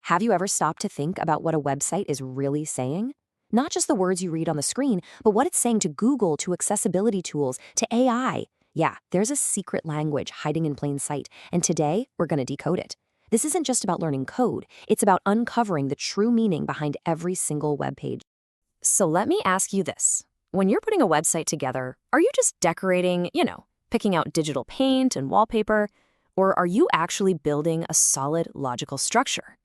Have you ever stopped to think about what a website is really saying? Not just the words you read on the screen, but what it's saying to Google, to accessibility tools, to AI. Yeah, there's a secret language hiding in plain sight, and today we're going to decode it. This isn't just about learning code, it's about uncovering the true meaning behind every single web page. So let me ask you this. When you're putting a website together, are you just decorating, picking out digital paint and wallpaper, or are you actually building a solid logical structure?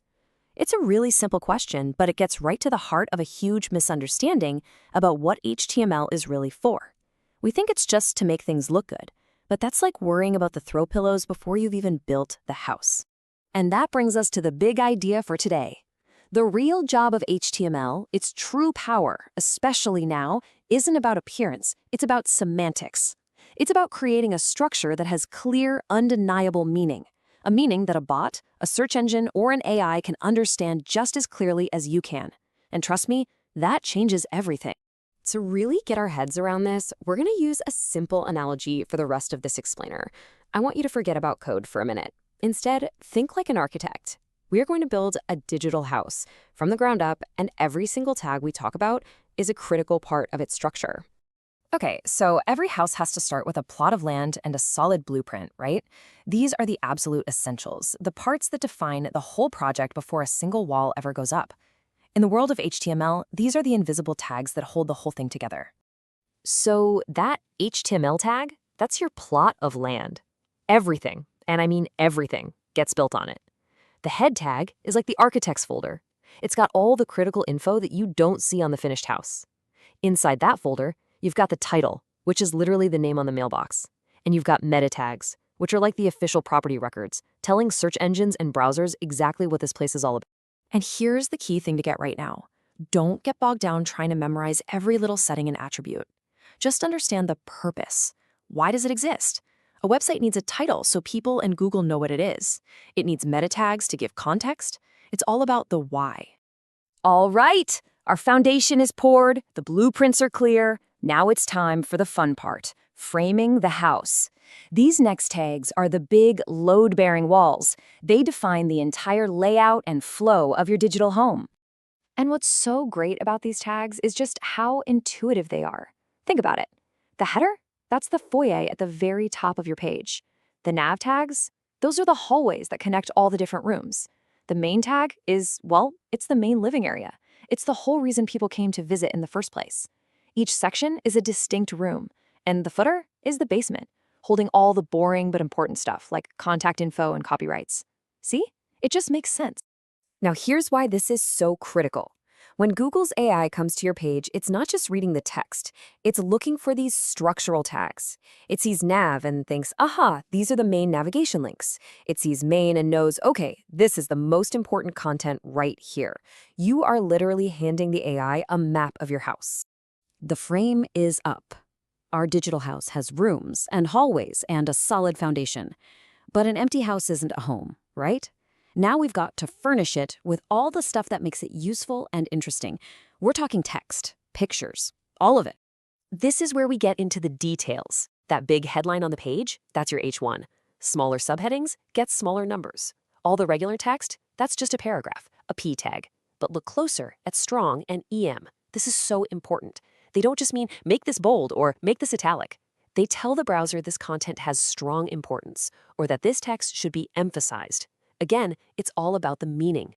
It's a really simple question, but it gets right to the heart of a huge misunderstanding about what HTML is really for. We think it's just to make things look good, but that's like worrying about the throw pillows before you've even built the house. And that brings us to the big idea for today. The real job of HTML, its true power, especially now, isn't about appearance, it's about semantics. It's about creating a structure that has clear, undeniable meaning. A meaning that a bot, a search engine, or an AI can understand just as clearly as you can. And trust me, that changes everything. To really get our heads around this, we're going to use a simple analogy for the rest of this explainer. I want you to forget about code for a minute. Instead, think like an architect. We are going to build a digital house from the ground up, and every single tag we talk about is a critical part of its structure. Okay, so every house has to start with a plot of land and a solid blueprint, right? These are the absolute essentials, the parts that define the whole project before a single wall ever goes up. In the world of HTML, these are the invisible tags that hold the whole thing together. So that HTML tag, that's your plot of land. Everything, and I mean everything, gets built on it. The head tag is like the architect's folder. It's got all the critical info that you don't see on the finished house. Inside that folder, you've got the title, which is literally the name on the mailbox. And you've got meta tags, which are like the official property records, telling search engines and browsers exactly what this place is all about. And here's the key thing to get right now. Don't get bogged down trying to memorize every little setting and attribute. Just understand the purpose. Why does it exist? A website needs a title so people and Google know what it is. It needs meta tags to give context. It's all about the why. All right, our foundation is poured, the blueprints are clear. Now it's time for the fun part, framing the house. These next tags are the big load-bearing walls. They define the entire layout and flow of your digital home. And what's so great about these tags is just how intuitive they are. Think about it. The header? That's the foyer at the very top of your page. The nav tags? Those are the hallways that connect all the different rooms. The main tag is, well, it's the main living area. It's the whole reason people came to visit in the first place. Each section is a distinct room, and the footer is the basement, holding all the boring but important stuff like contact info and copyrights. See? It just makes sense. Now here's why this is so critical. When Google's AI comes to your page, it's not just reading the text. It's looking for these structural tags. It sees nav and thinks, aha, these are the main navigation links. It sees main and knows, okay, this is the most important content right here. You are literally handing the AI a map of your house. The frame is up. Our digital house has rooms and hallways and a solid foundation. But an empty house isn't a home, right? Now we've got to furnish it with all the stuff that makes it useful and interesting. We're talking text, pictures, all of it. This is where we get into the details. That big headline on the page, that's your H1. Smaller subheadings get smaller numbers. All the regular text, that's just a paragraph, a P tag. But look closer at strong and EM. This is so important. They don't just mean make this bold or make this italic. They tell the browser this content has strong importance or that this text should be emphasized. Again, it's all about the meaning.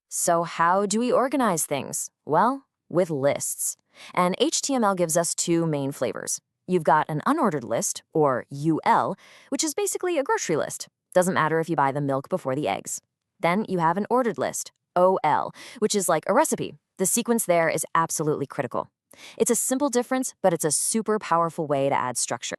So how do we organize things? Well, with lists. And HTML gives us two main flavors. You've got an unordered list, or UL, which is basically a grocery list. Doesn't matter if you buy the milk before the eggs. Then you have an ordered list, OL, which is like a recipe. The sequence there is absolutely critical. It's a simple difference, but it's a super powerful way to add structure.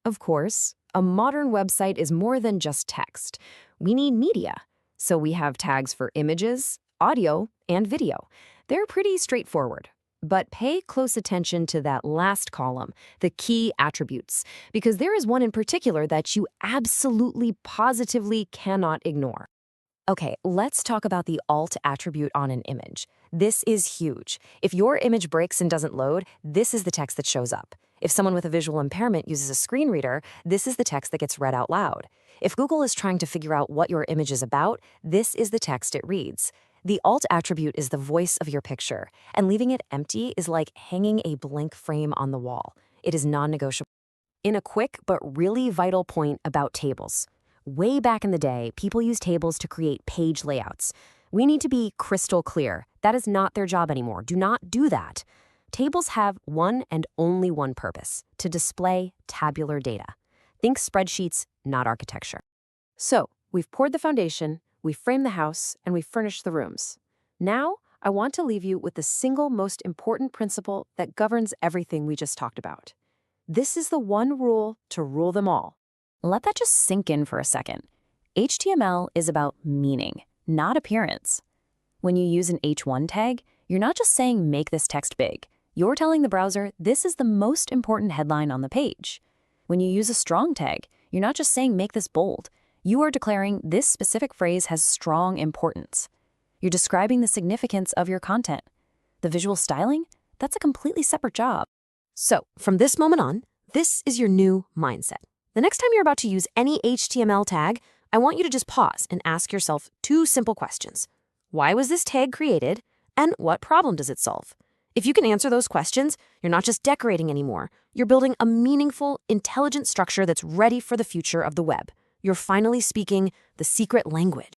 Of course, a modern website is more than just text. We need media. So we have tags for images, audio, and video. They're pretty straightforward. But pay close attention to that last column, the key attributes, because there is one in particular that you absolutely, positively cannot ignore. Okay, let's talk about the alt attribute on an image. This is huge. If your image breaks and doesn't load, this is the text that shows up. If someone with a visual impairment uses a screen reader, this is the text that gets read out loud. If Google is trying to figure out what your image is about, this is the text it reads. The alt attribute is the voice of your picture, and leaving it empty is like hanging a blank frame on the wall. It is non-negotiable. In a quick but really vital point about tables. Way back in the day, people used tables to create page layouts. We need to be crystal clear. That is not their job anymore. Do not do that. Tables have one and only one purpose: to display tabular data. Think spreadsheets, not architecture. So, we've poured the foundation, we've framed the house, and we've furnished the rooms. Now, I want to leave you with the single most important principle that governs everything we just talked about. This is the one rule to rule them all. Let that just sink in for a second. HTML is about meaning, not appearance. When you use an H1 tag, you're not just saying make this text big. You're telling the browser this is the most important headline on the page. When you use a strong tag, you're not just saying make this bold. You are declaring this specific phrase has strong importance. You're describing the significance of your content. The visual styling, that's a completely separate job. So, from this moment on, this is your new mindset. The next time you're about to use any HTML tag, I want you to just pause and ask yourself two simple questions. Why was this tag created? And what problem does it solve? If you can answer those questions, you're not just decorating anymore. You're building a meaningful, intelligent structure that's ready for the future of the web. You're finally speaking the secret language.